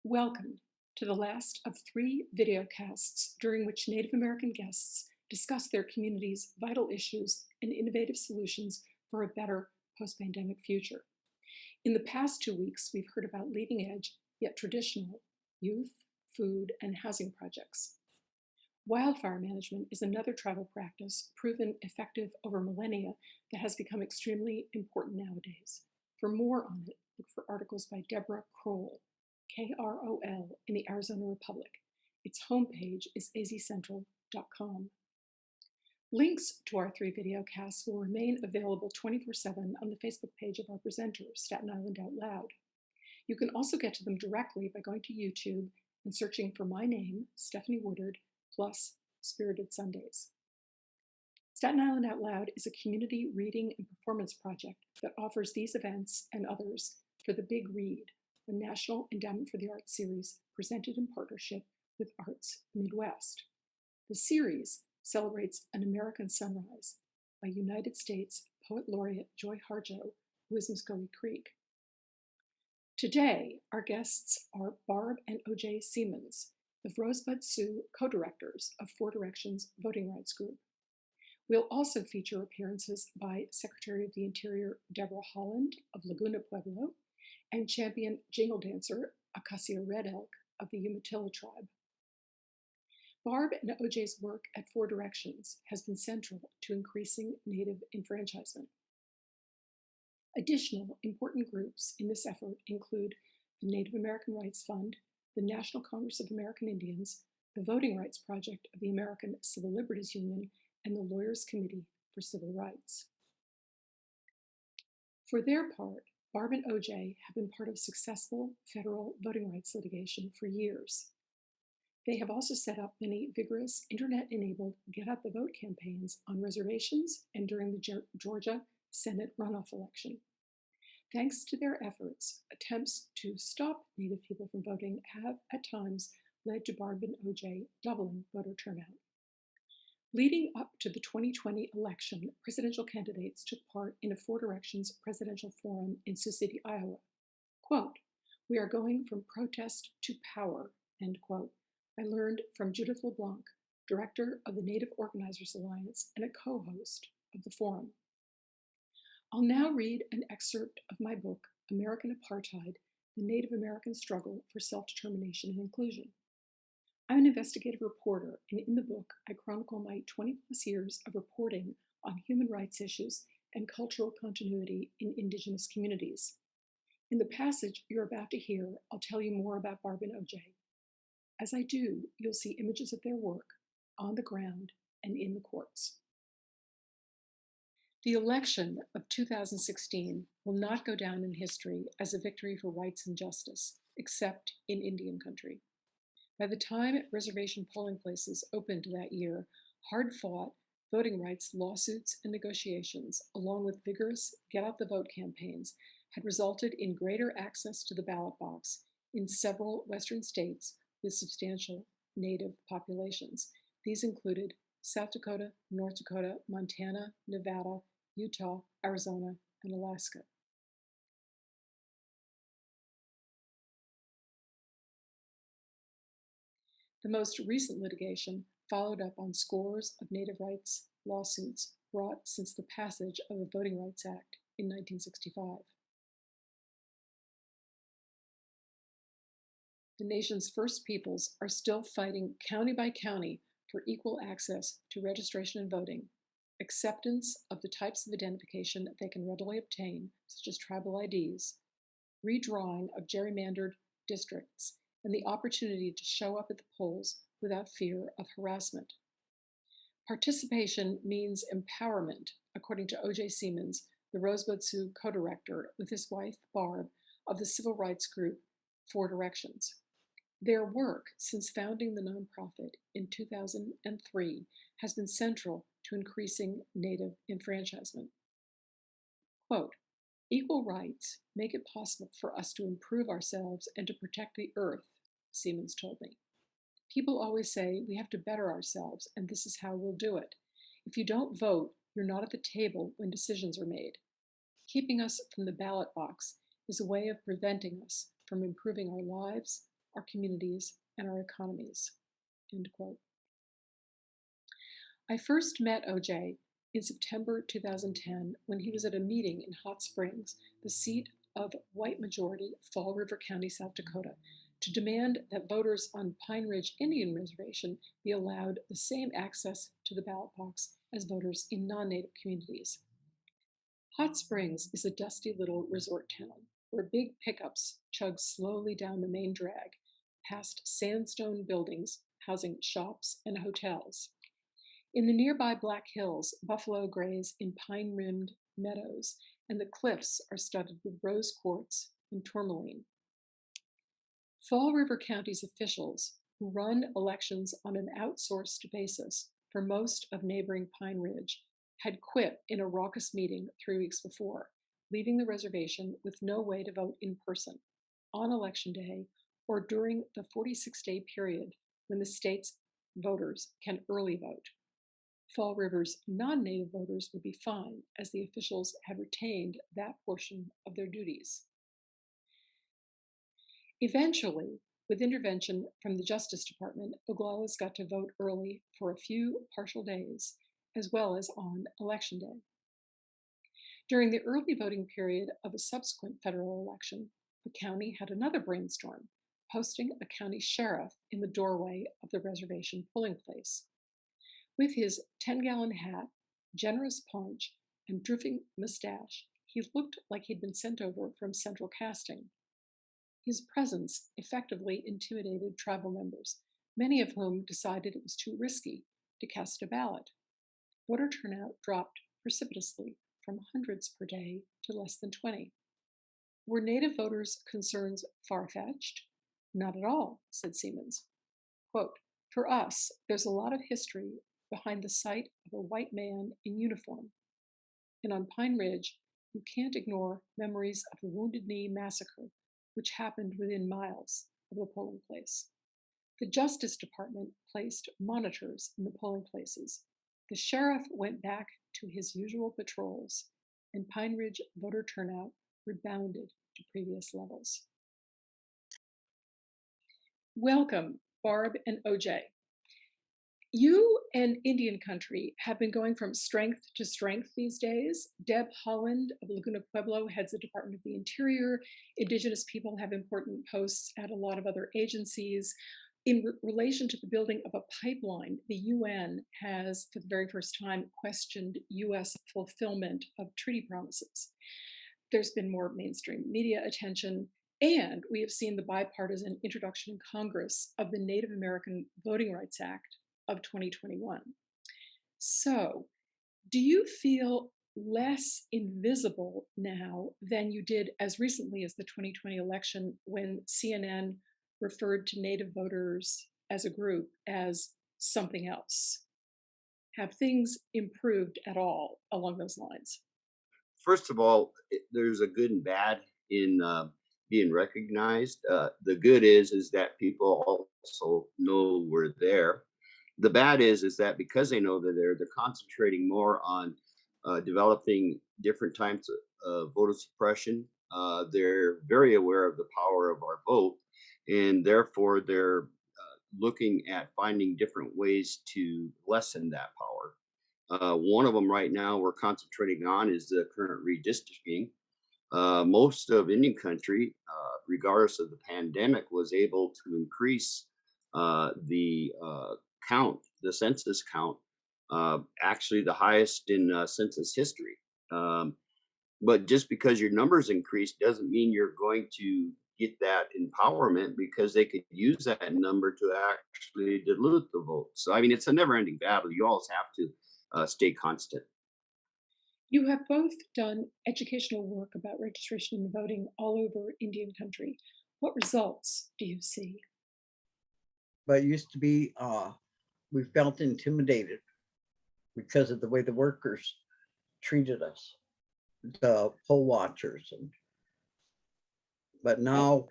Welcome to the last of three videocasts during which Native American guests discuss their community's vital issues and innovative solutions for a better post-pandemic future. In the past 2 weeks, we've heard about leading edge, yet traditional, youth, food, and housing projects. Wildfire management is another tribal practice proven effective over millennia that has become extremely important nowadays. For more on it, look for articles by Deborah Kroll, Krol, in the Arizona Republic. Its homepage is azcentral.com. Links to our three videocasts will remain available 24/7 on the Facebook page of our presenter, Staten Island Out Loud. You can also get to them directly by going to YouTube and searching for my name, Stephanie Woodard, plus Spirited Sundays. Staten Island Out Loud is a community reading and performance project that offers these events and others for the Big Read, the National Endowment for the Arts series presented in partnership with Arts Midwest. The series celebrates An American Sunrise by United States Poet Laureate Joy Harjo, who is Muscogee Creek. Today, our guests are Barb and O.J. Siemens, the Rosebud Sioux co-directors of Four Directions Voting Rights Group. We'll also feature appearances by Secretary of the Interior Deb Holland of Laguna Pueblo and champion jingle dancer Acacia Red Elk of the Umatilla tribe. Barb and O.J.'s work at Four Directions has been central to increasing Native enfranchisement. Additional important groups in this effort include the Native American Rights Fund, the National Congress of American Indians, the Voting Rights Project of the American Civil Liberties Union, and the Lawyers Committee for Civil Rights. For their part, Barb and O.J. have been part of successful federal voting rights litigation for years. They have also set up many vigorous internet-enabled Get Out the Vote campaigns on reservations and during the Georgia Senate runoff election. Thanks to their efforts, attempts to stop Native people from voting have, at times, led to Barb and O.J. doubling voter turnout. Leading up to the 2020 election, presidential candidates took part in a Four Directions presidential forum in Sioux City, Iowa. Quote, "We are going from protest to power," end quote. I learned from Judith LeBlanc, director of the Native Organizers Alliance and a co-host of the forum. I'll now read an excerpt of my book, American Apartheid, The Native American Struggle for Self-Determination and Inclusion. I'm an investigative reporter, and in the book, I chronicle my 20-plus years of reporting on human rights issues and cultural continuity in Indigenous communities. In the passage you're about to hear, I'll tell you more about Barb and O.J. As I do, you'll see images of their work on the ground and in the courts. The election of 2016 will not go down in history as a victory for rights and justice, except in Indian country. By the time reservation polling places opened that year, hard-fought voting rights lawsuits and negotiations, along with vigorous Get Out the Vote campaigns, had resulted in greater access to the ballot box in several Western states with substantial Native populations. These included South Dakota, North Dakota, Montana, Nevada, Utah, Arizona, and Alaska. The most recent litigation followed up on scores of Native rights lawsuits brought since the passage of the Voting Rights Act in 1965. The nation's First Peoples are still fighting county by county for equal access to registration and voting, acceptance of the types of identification they can readily obtain, such as tribal IDs, redrawing of gerrymandered districts, and the opportunity to show up at the polls without fear of harassment. Participation means empowerment, according to O.J. Siemens, the Rosebud Sioux co-director with his wife, Barb, of the civil rights group Four Directions. Their work since founding the nonprofit in 2003 has been central to increasing Native enfranchisement. Quote, "Equal rights make it possible for us to improve ourselves and to protect the earth," Siemens told me. "People always say we have to better ourselves, and this is how we'll do it. If you don't vote, you're not at the table when decisions are made. Keeping us from the ballot box is a way of preventing us from improving our lives, our communities, and our economies. End quote. I first met OJ in September 2010 when he was at a meeting in Hot Springs, the seat of white majority Fall River County, South Dakota, to demand that voters on Pine Ridge Indian Reservation be allowed the same access to the ballot box as voters in non-Native communities. Hot Springs is a dusty little resort town where big pickups chug slowly down the main drag, past sandstone buildings housing shops and hotels. In the nearby Black Hills, buffalo graze in pine-rimmed meadows, and the cliffs are studded with rose quartz and tourmaline. Fall River County's officials, who run elections on an outsourced basis for most of neighboring Pine Ridge, had quit in a raucous meeting 3 weeks before, leaving the reservation with no way to vote in person, on Election Day, or during the 46-day period when the state's voters can early vote. Fall River's non-Native voters would be fine, as the officials had retained that portion of their duties. Eventually, with intervention from the Justice Department, Oglala's got to vote early for a few partial days, as well as on Election Day. During the early voting period of a subsequent federal election, the county had another brainstorm, posting a county sheriff in the doorway of the reservation polling place. With his 10-gallon hat, generous paunch, and drooping mustache, he looked like he'd been sent over from central casting. His presence effectively intimidated tribal members, many of whom decided it was too risky to cast a ballot. Voter turnout dropped precipitously from hundreds per day to less than 20. Were Native voters' concerns far-fetched? Not at all, said Siemens. Quote, "For us, there's a lot of history behind the sight of a white man in uniform. And on Pine Ridge, you can't ignore memories of the Wounded Knee massacre, which happened within miles of the polling place. The Justice Department placed monitors in the polling places. The sheriff went back to his usual patrols, and Pine Ridge voter turnout rebounded to previous levels." Welcome, Barb and OJ. You and Indian Country have been going from strength to strength these days. Deb Holland of Laguna Pueblo heads the Department of the Interior. Indigenous people have important posts at a lot of other agencies. In relation to the building of a pipeline, the UN has, for the very first time, questioned US fulfillment of treaty promises. There's been more mainstream media attention, and we have seen the bipartisan introduction in Congress of the Native American Voting Rights Act of 2021. So, do you feel less invisible now than you did as recently as the 2020 election, when CNN referred to Native voters as a group as something else? Have things improved at all along those lines? First of all, there's a good and bad in being recognized. The good is that people also know we're there. The bad is that because they know they're concentrating more on developing different types of voter suppression. They're very aware of the power of our vote, and therefore they're looking at finding different ways to lessen that power. One of them right now we're concentrating on is the current redistricting. Most of Indian country, regardless of the pandemic, was able to increase the count, the census count, actually the highest in census history. Um, but just because your numbers increase doesn't mean you're going to get that empowerment, because they could use that number to actually dilute the vote. So, I mean, it's a never ending battle. You always have to stay constant. You have both done educational work about registration and voting all over Indian country. What results do you see? But it used to be we felt intimidated because of the way the workers treated us, the poll watchers. But now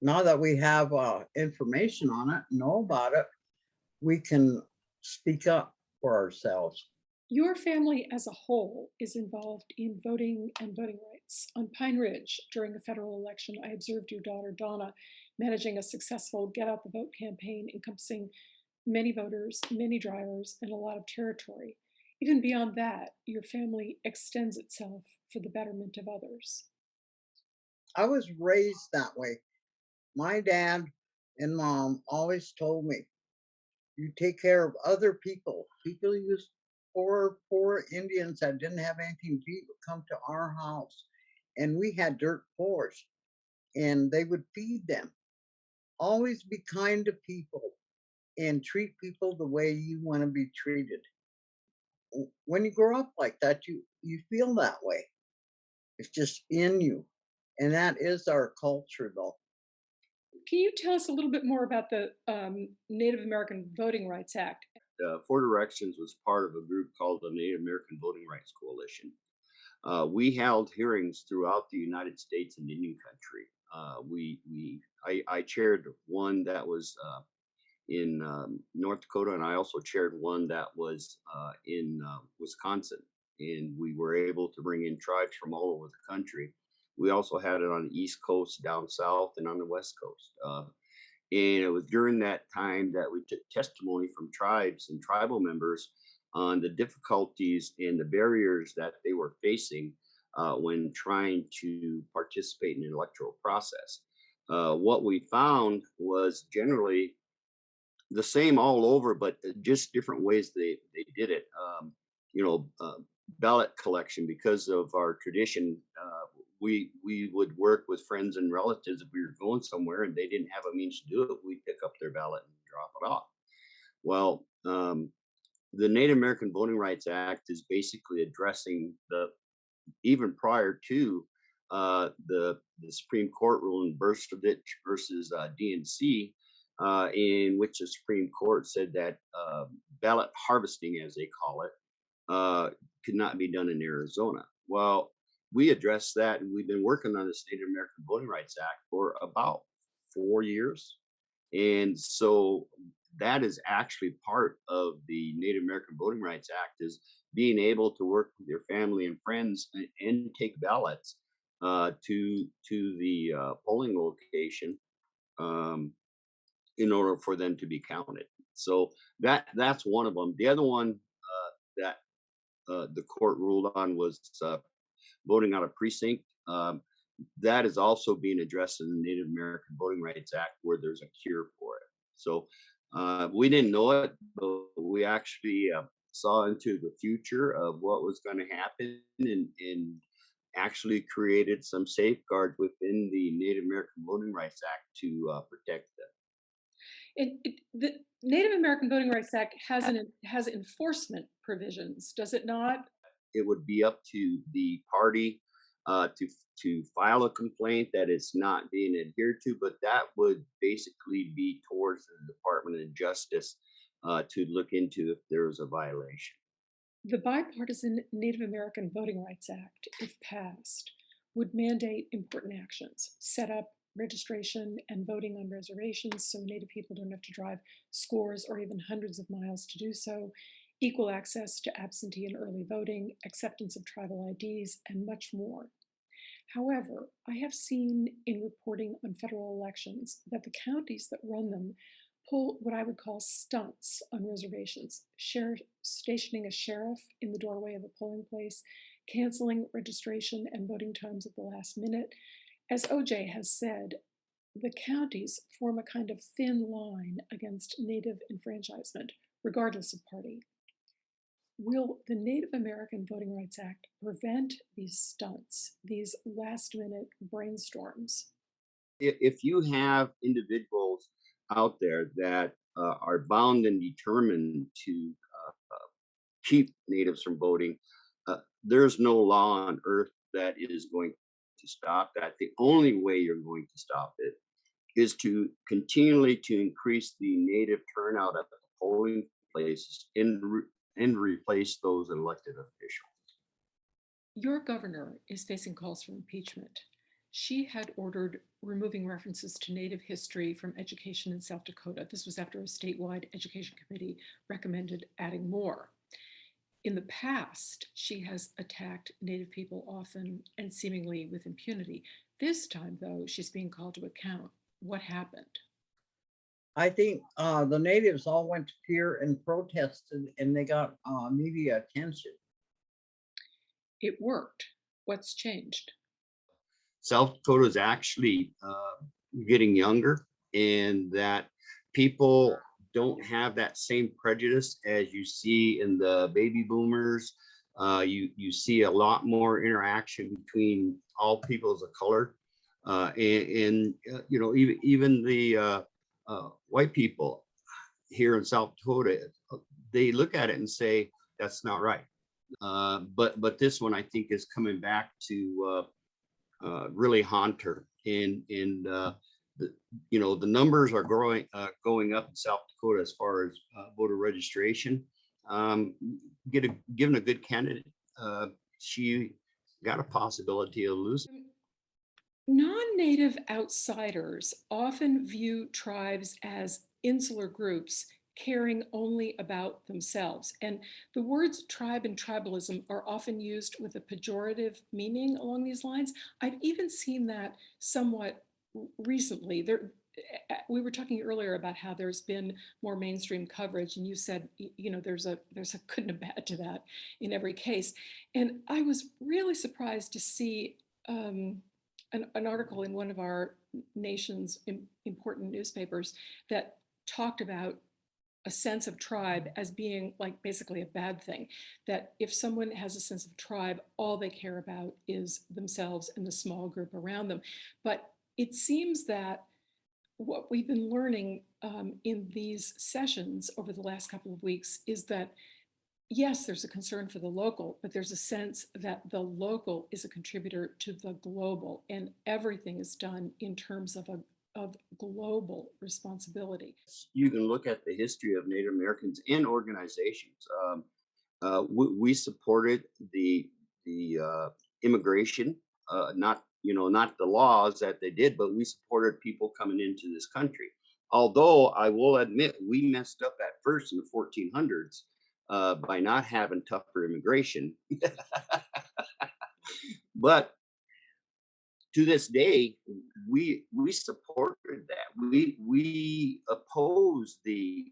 that we have information on it, know about it, we can speak up for ourselves. Your family as a whole is involved in voting and voting rights. On Pine Ridge, during the federal election, I observed your daughter, Donna, managing a successful Get Out the Vote campaign encompassing many voters, many drivers, and a lot of territory. Even beyond that, your family extends itself for the betterment of others. I was raised that way. My dad and mom always told me, you take care of other people. People used poor Indians that didn't have anything to eat would come to our house, and we had dirt floors, and they would feed them. Always be kind to people and treat people the way you want to be treated. When you grow up like that, you feel that way. It's just in you, and that is our culture, though. Can you tell us a little bit more about the Native American Voting Rights Act? Four Directions was part of a group called the Native American Voting Rights Coalition. We held hearings throughout the United States and Indian country. I chaired one that was in North Dakota, and I also chaired one that was in Wisconsin. And we were able to bring in tribes from all over the country. We also had it on the East Coast, down south, and on the West Coast. And it was during that time that we took testimony from tribes and tribal members on the difficulties and the barriers that they were facing when trying to participate in the electoral process. What we found was generally the same all over, but just different ways they did it. You know, ballot collection, because of our tradition. We would work with friends and relatives if we were going somewhere and they didn't have a means to do it. We'd pick up their ballot and drop it off. Well, the Native American Voting Rights Act is basically addressing the even prior to the Supreme Court ruling Burstovich versus DNC, in which the Supreme Court said that ballot harvesting, as they call it, could not be done in Arizona. Well, we addressed that, and we've been working on this Native American Voting Rights Act for about 4 years. And so that is actually part of the Native American Voting Rights Act, is being able to work with your family and friends and take ballots to the polling location um, in order for them to be counted. So that's one of them. The other one that the court ruled on was voting on a precinct. That is also being addressed in the Native American Voting Rights Act, where there's a cure for it. So we didn't know it, but we actually saw into the future of what was going to happen, and actually created some safeguards within the Native American Voting Rights Act to protect them. The Native American Voting Rights Act has enforcement provisions, does it not? It would be up to the party to file a complaint that it's not being adhered to, but that would basically be towards the Department of Justice to look into if there was a violation. The bipartisan Native American Voting Rights Act, if passed, would mandate important actions, set up registration and voting on reservations so Native people don't have to drive scores or even hundreds of miles to do so, equal access to absentee and early voting, acceptance of tribal IDs, and much more. However, I have seen in reporting on federal elections that the counties that run them pull what I would call stunts on reservations, stationing a sheriff in the doorway of a polling place, canceling registration and voting times at the last minute. As OJ has said, the counties form a kind of thin line against Native enfranchisement, regardless of party. Will the Native American Voting Rights Act prevent these stunts, these last minute brainstorms? If you have individuals out there that are bound and determined to keep natives from voting, there's no law on earth that is going to stop that. The only way you're going to stop it is to continually to increase the native turnout at the polling places and replace those elected officials. Your governor is facing calls for impeachment. She had ordered removing references to Native history from education in South Dakota. This was after a statewide education committee recommended adding more. In the past, she has attacked Native people often and seemingly with impunity. This time, though, she's being called to account. what happened? I think the natives all went to pier and protested, and they got media attention. It worked. What's changed? South Dakota is actually getting younger, and that people don't have that same prejudice as you see in the baby boomers. You see a lot more interaction between all peoples of color, even the white people here in South Dakota, they look at it and say that's not right. But this one I think is coming back to really haunt her. And the the numbers are going up in South Dakota as far as voter registration. Um, given a good candidate, she got a possibility of losing. Non native outsiders often view tribes as insular groups caring only about themselves. And the words tribe and tribalism are often used with a pejorative meaning along these lines. I've even seen that somewhat recently. We were talking earlier about how there's been more mainstream coverage, and you said, there's a good and a bad to that in every case. And I was really surprised to see an article in one of our nation's important newspapers that talked about a sense of tribe as being like basically a bad thing. That if someone has a sense of tribe, all they care about is themselves and the small group around them. But it seems that what we've been learning in these sessions over the last couple of weeks is that yes, there's a concern for the local, but there's a sense that the local is a contributor to the global, and everything is done in terms of global responsibility. You can look at the history of Native Americans in organizations. We supported the immigration, not the laws that they did, but we supported people coming into this country. Although I will admit we messed up at first in the 1400s by not having tougher immigration, but to this day, we supported that. We oppose the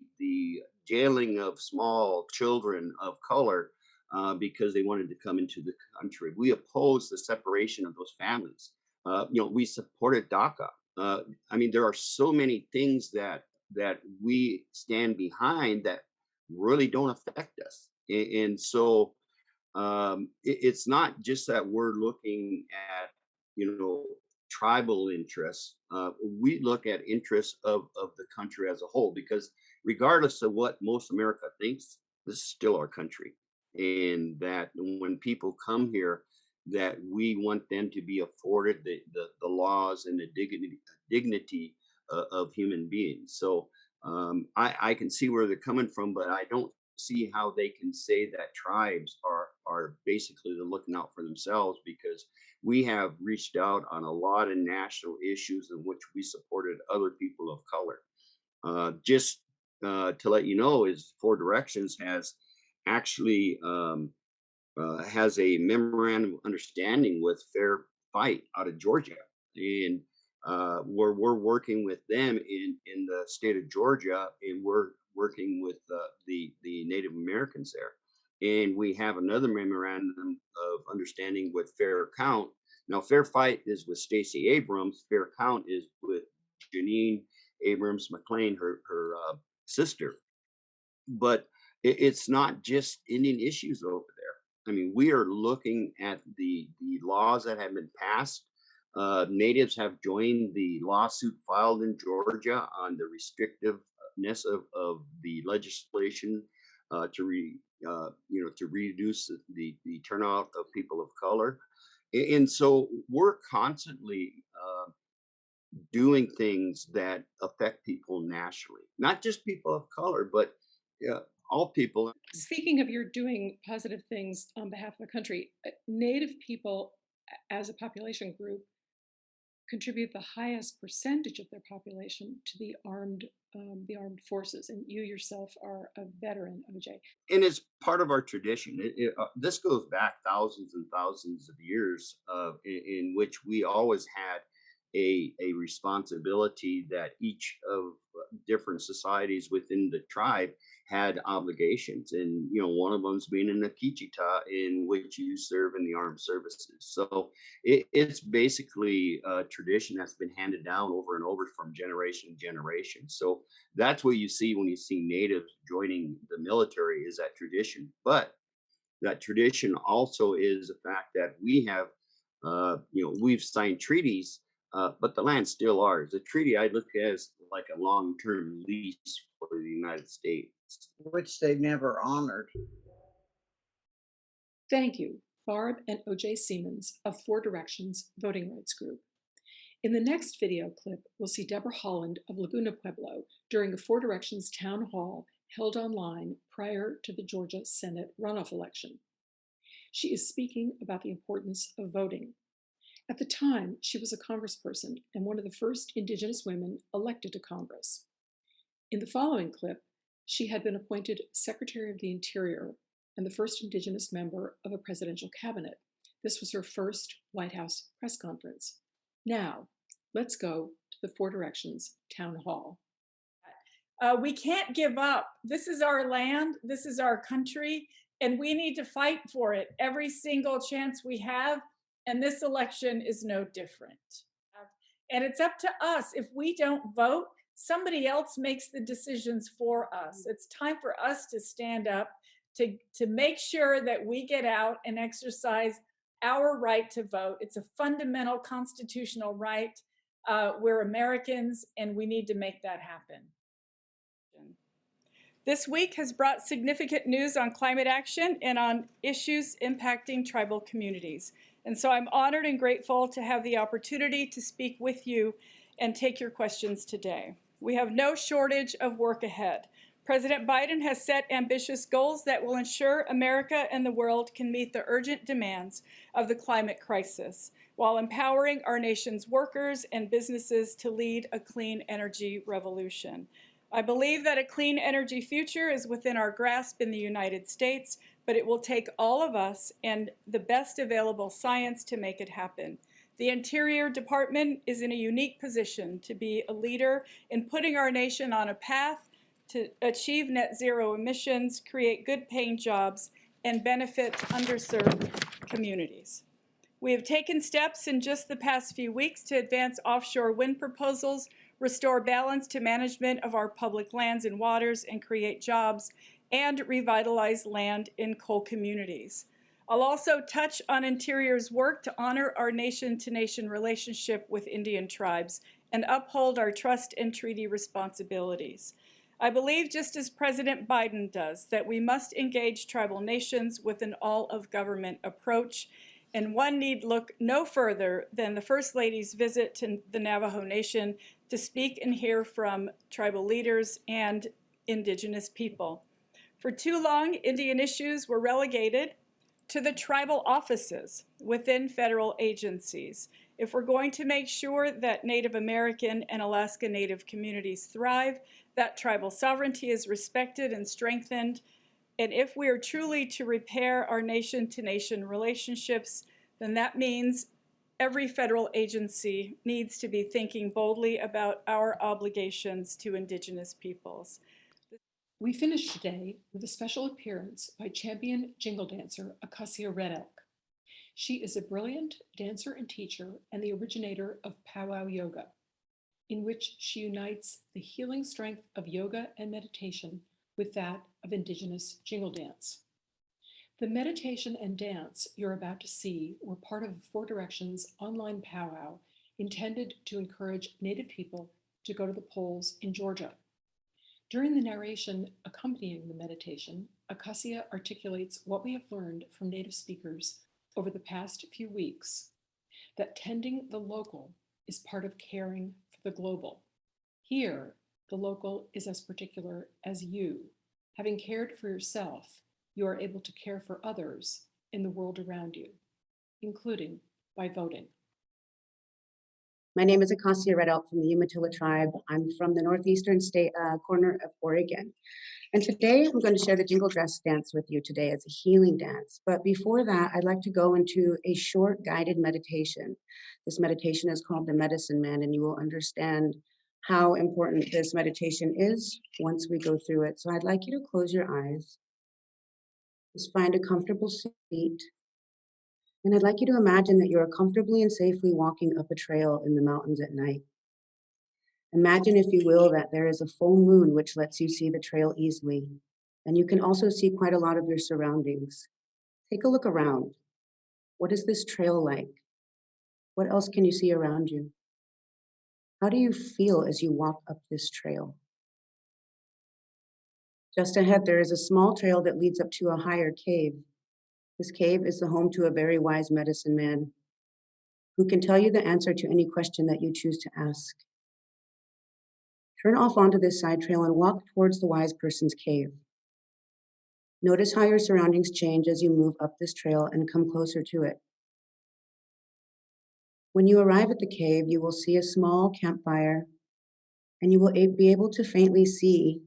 jailing of small children of color because they wanted to come into the country. We oppose the separation of those families. We supported DACA. I mean, there are so many things that we stand behind that really don't affect us, and so it's not just that we're looking at tribal interests. We look at interests of the country as a whole, because regardless of what most America thinks, this is still our country, and that when people come here, that we want them to be afforded the laws and the dignity of human beings. So I can see where they're coming from, but I don't see how they can say that tribes are basically looking out for themselves, because we have reached out on a lot of national issues in which we supported other people of color. Just to let you know, is Four Directions actually has a memorandum of understanding with Fair Fight out of Georgia, and we're working with them in the state of Georgia, and we're working with the Native Americans there. And we have another memorandum of understanding with Fair Count. Now, Fair Fight is with Stacey Abrams. Fair Count is with Janine Abrams McLean, her sister. But it's not just Indian issues over there. I mean, we are looking at the laws that have been passed. Natives have joined the lawsuit filed in Georgia on the restrictiveness of the legislation to reduce the turnout of people of color. And so we're constantly doing things that affect people nationally, not just people of color, but uh, all people. Speaking of you're doing positive things on behalf of the country, Native people as a population group contribute the highest percentage of their population to the armed forces, and you yourself are a veteran, OJ. And it's part of our tradition. This goes back thousands and thousands of years, in which we always had a responsibility that each of different societies within the tribe had obligations, and one of them's being an Akichita, in which you serve in the armed services. So it's basically a tradition that's been handed down over and over from generation to generation. So that's what you see when you see natives joining the military, is that tradition. But that tradition also is the fact that we have, we've signed treaties, but the land's still ours. The treaty I look at as like a long-term lease for the United States. which they never honored. Thank you, Barb and O.J. Siemens of Four Directions Voting Rights Group. In the next video clip, we'll see Deb Holland of Laguna Pueblo during a Four Directions town hall held online prior to the Georgia Senate runoff election. She is speaking about the importance of voting. At the time, she was a congressperson and one of the first Indigenous women elected to Congress. In the following clip, she had been appointed Secretary of the Interior and the first Indigenous member of a presidential cabinet. This was her first White House press conference. Now, let's go to the Four Directions Town Hall. We can't give up. This is our land, this is our country, and we need to fight for it every single chance we have, and this election is no different. And it's up to us. If we don't vote, somebody else makes the decisions for us. It's time for us to stand up to make sure that we get out and exercise our right to vote. It's a fundamental constitutional right. We're Americans, and we need to make that happen. This week has brought significant news on climate action and on issues impacting tribal communities. And so I'm honored and grateful to have the opportunity to speak with you and take your questions today. We have no shortage of work ahead. President Biden has set ambitious goals that will ensure America and the world can meet the urgent demands of the climate crisis, while empowering our nation's workers and businesses to lead a clean energy revolution. I believe that a clean energy future is within our grasp in the United States, but it will take all of us and the best available science to make it happen. The Interior Department is in a unique position to be a leader in putting our nation on a path to achieve net zero emissions, create good paying jobs, and benefit underserved communities. We have taken steps in just the past few weeks to advance offshore wind proposals, restore balance to management of our public lands and waters, and create jobs, and revitalize land in coal communities. I'll also touch on Interior's work to honor our nation-to-nation relationship with Indian tribes and uphold our trust and treaty responsibilities. I believe, just as President Biden does, that we must engage tribal nations with an all-of-government approach, and one need look no further than the First Lady's visit to the Navajo Nation to speak and hear from tribal leaders and Indigenous people. For too long, Indian issues were relegated to the tribal offices within federal agencies. If we're going to make sure that Native American and Alaska Native communities thrive, that tribal sovereignty is respected and strengthened, and if we are truly to repair our nation-to-nation relationships, then that means every federal agency needs to be thinking boldly about our obligations to Indigenous peoples. We finish today with a special appearance by champion jingle dancer Acacia Red Elk. She is a brilliant dancer and teacher and the originator of powwow yoga, in which she unites the healing strength of yoga and meditation with that of Indigenous jingle dance. The meditation and dance you're about to see were part of Four Directions online powwow intended to encourage Native people to go to the polls in Georgia. During the narration accompanying the meditation, Acacia articulates what we have learned from Native speakers over the past few weeks, that tending the local is part of caring for the global. Here, the local is as particular as you. Having cared for yourself, you are able to care for others in the world around you, including by voting. My name is Acacia Red from the Umatilla tribe. I'm from the northeastern state corner of Oregon. And today I'm going to share the Jingle dress dance with you today as a healing dance. But before that, I'd like to go into a short guided meditation. This meditation is called the Medicine Man, and you will understand how important this meditation is once we go through it. So I'd like you to close your eyes. Just find a comfortable seat. And I'd like you to imagine that you're comfortably and safely walking up a trail in the mountains at night. Imagine, if you will, that there is a full moon which lets you see the trail easily. And you can also see quite a lot of your surroundings. Take a look around. What is this trail like? What else can you see around you? How do you feel as you walk up this trail? Just ahead, there is a small trail that leads up to a higher cave. This cave is the home to a very wise medicine man who can tell you the answer to any question that you choose to ask. Turn off onto this side trail and walk towards the wise person's cave. Notice how your surroundings change as you move up this trail and come closer to it. When you arrive at the cave, you will see a small campfire, and you will be able to faintly see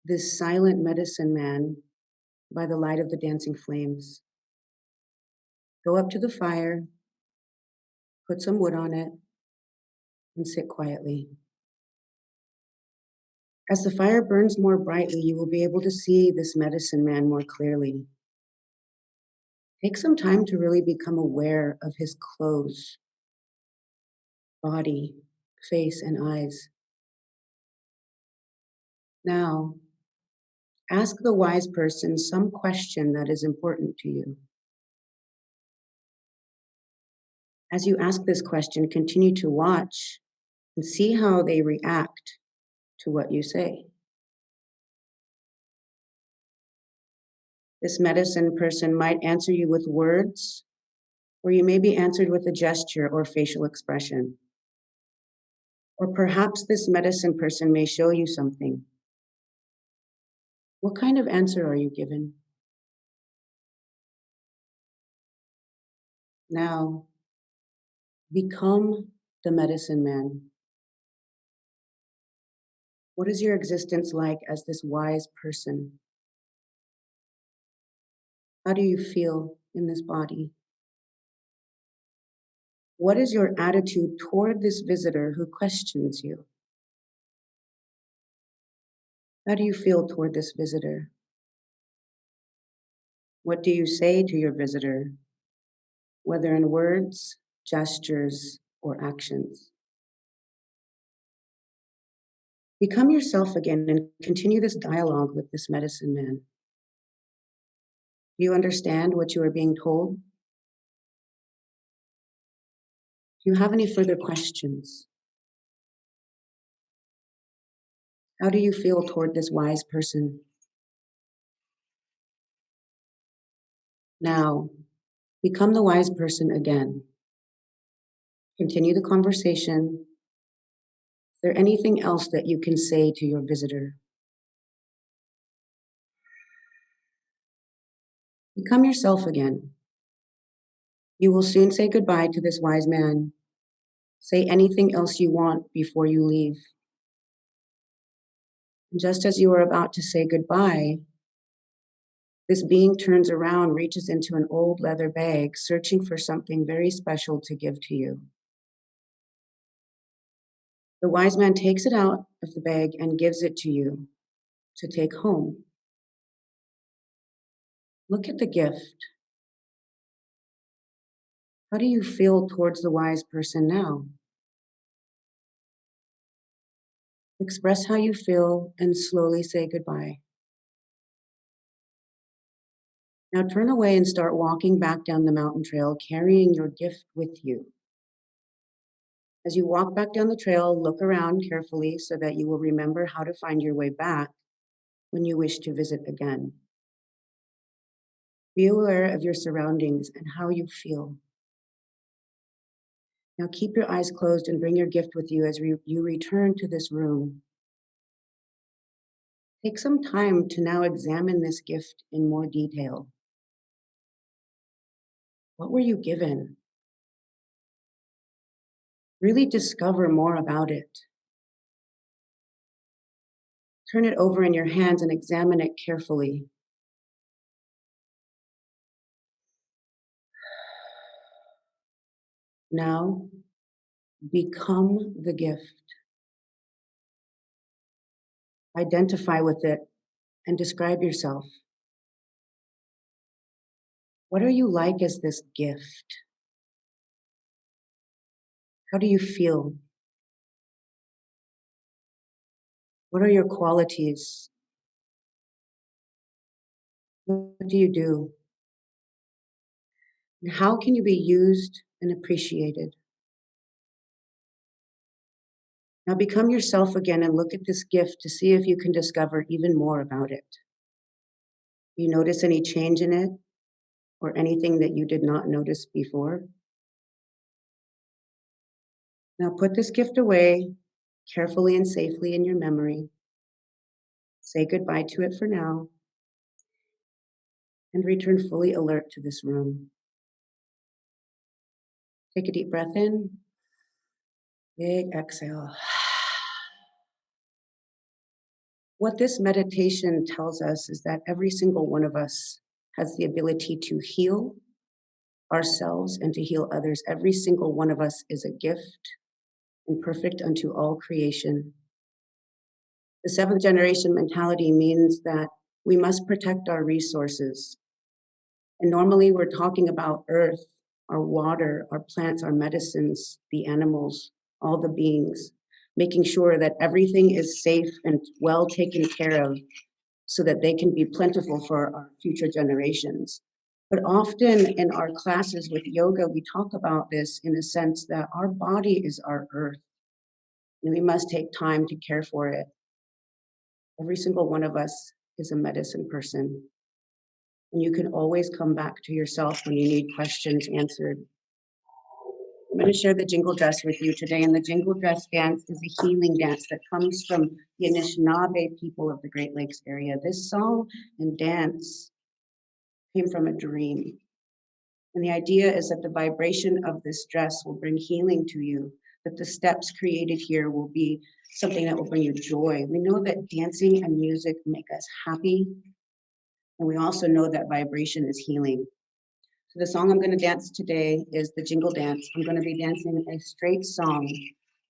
this silent medicine man by the light of the dancing flames. Go up to the fire, put some wood on it, and sit quietly. As the fire burns more brightly, you will be able to see this medicine man more clearly. Take some time to really become aware of his clothes, body, face, and eyes. Now, ask the wise person some question that is important to you. As you ask this question, continue to watch and see how they react to what you say. This medicine person might answer you with words, or you may be answered with a gesture or facial expression. Or perhaps this medicine person may show you something. What kind of answer are you given? Now, become the medicine man. What is your existence like as this wise person? How do you feel in this body? What is your attitude toward this visitor who questions you? How do you feel toward this visitor? What do you say to your visitor, whether in words, gestures, or actions? Become yourself again and continue this dialogue with this medicine man. Do you understand what you are being told? Do you have any further questions? How do you feel toward this wise person? Now, become the wise person again. Continue the conversation. Is there anything else that you can say to your visitor? Become yourself again. You will soon say goodbye to this wise man. Say anything else you want before you leave. And just as you are about to say goodbye, this being turns around, reaches into an old leather bag, searching for something very special to give to you. The wise man takes it out of the bag and gives it to you to take home. Look at the gift. How do you feel towards the wise person now? Express how you feel and slowly say goodbye. Now turn away and start walking back down the mountain trail, carrying your gift with you. As you walk back down the trail, look around carefully so that you will remember how to find your way back when you wish to visit again. Be aware of your surroundings and how you feel. Now keep your eyes closed and bring your gift with you as you return to this room. Take some time to now examine this gift in more detail. What were you given? Really discover more about it. Turn it over in your hands and examine it carefully. Now, become the gift. Identify with it and describe yourself. What are you like as this gift? How do you feel? What are your qualities? What do you do? And how can you be used and appreciated? Now become yourself again and look at this gift to see if you can discover even more about it. Do you notice any change in it or anything that you did not notice before? Now put this gift away carefully and safely in your memory. Say goodbye to it for now and return fully alert to this room. Take a deep breath in, big exhale. What this meditation tells us is that every single one of us has the ability to heal ourselves and to heal others. Every single one of us is a gift and perfect unto all creation. The seventh generation mentality means that we must protect our resources. And normally we're talking about earth, our water, our plants, our medicines, the animals, all the beings, making sure that everything is safe and well taken care of so that they can be plentiful for our future generations. But often in our classes with yoga, we talk about this in a sense that our body is our earth, and we must take time to care for it. Every single one of us is a medicine person, and you can always come back to yourself when you need questions answered. I'm going to share the jingle dress with you today, and the jingle dress dance is a healing dance that comes from the Anishinaabe people of the Great Lakes area. This song and dance came from a dream. And the idea is that the vibration of this dress will bring healing to you, that the steps created here will be something that will bring you joy. We know that dancing and music make us happy, and we also know that vibration is healing. So the song I'm going to dance today is the jingle dance. I'm going to be dancing a straight song,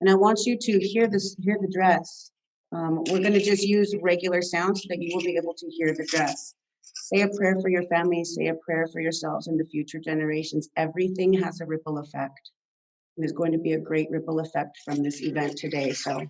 and I want you to hear the dress. We're going to just use regular sounds so that you will be able to hear the dress. Say a prayer for your family, say a prayer for yourselves and the future generations. Everything has a ripple effect. And there's going to be a great ripple effect from this event today. So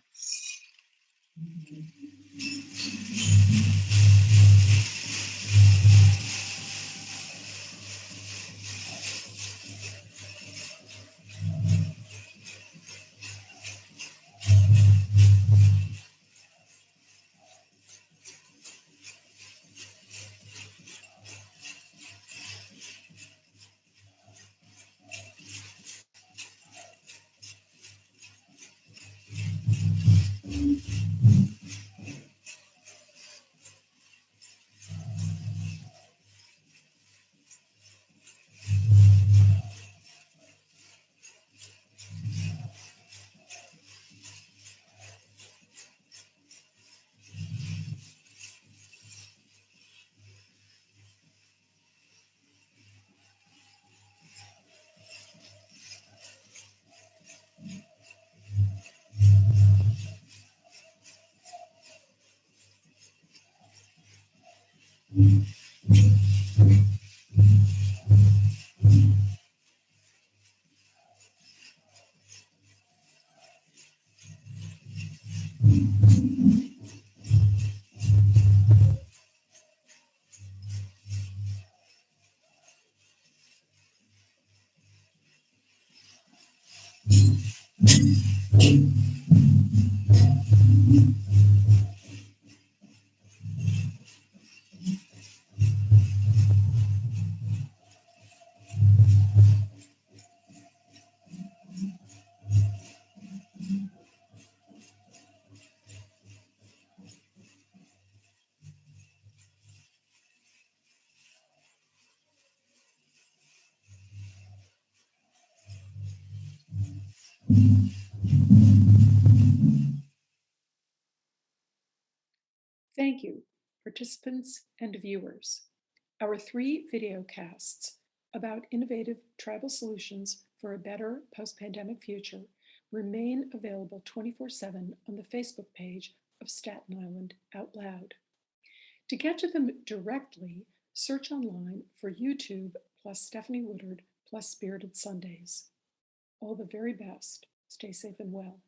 Thank you, participants and viewers. Our 3 videocasts about innovative tribal solutions for a better post-pandemic future remain available 24/7 on the Facebook page of Staten Island Out Loud. To get to them directly, search online for YouTube plus Stephanie Woodard plus Spirited Sundays. All the very best. Stay safe and well.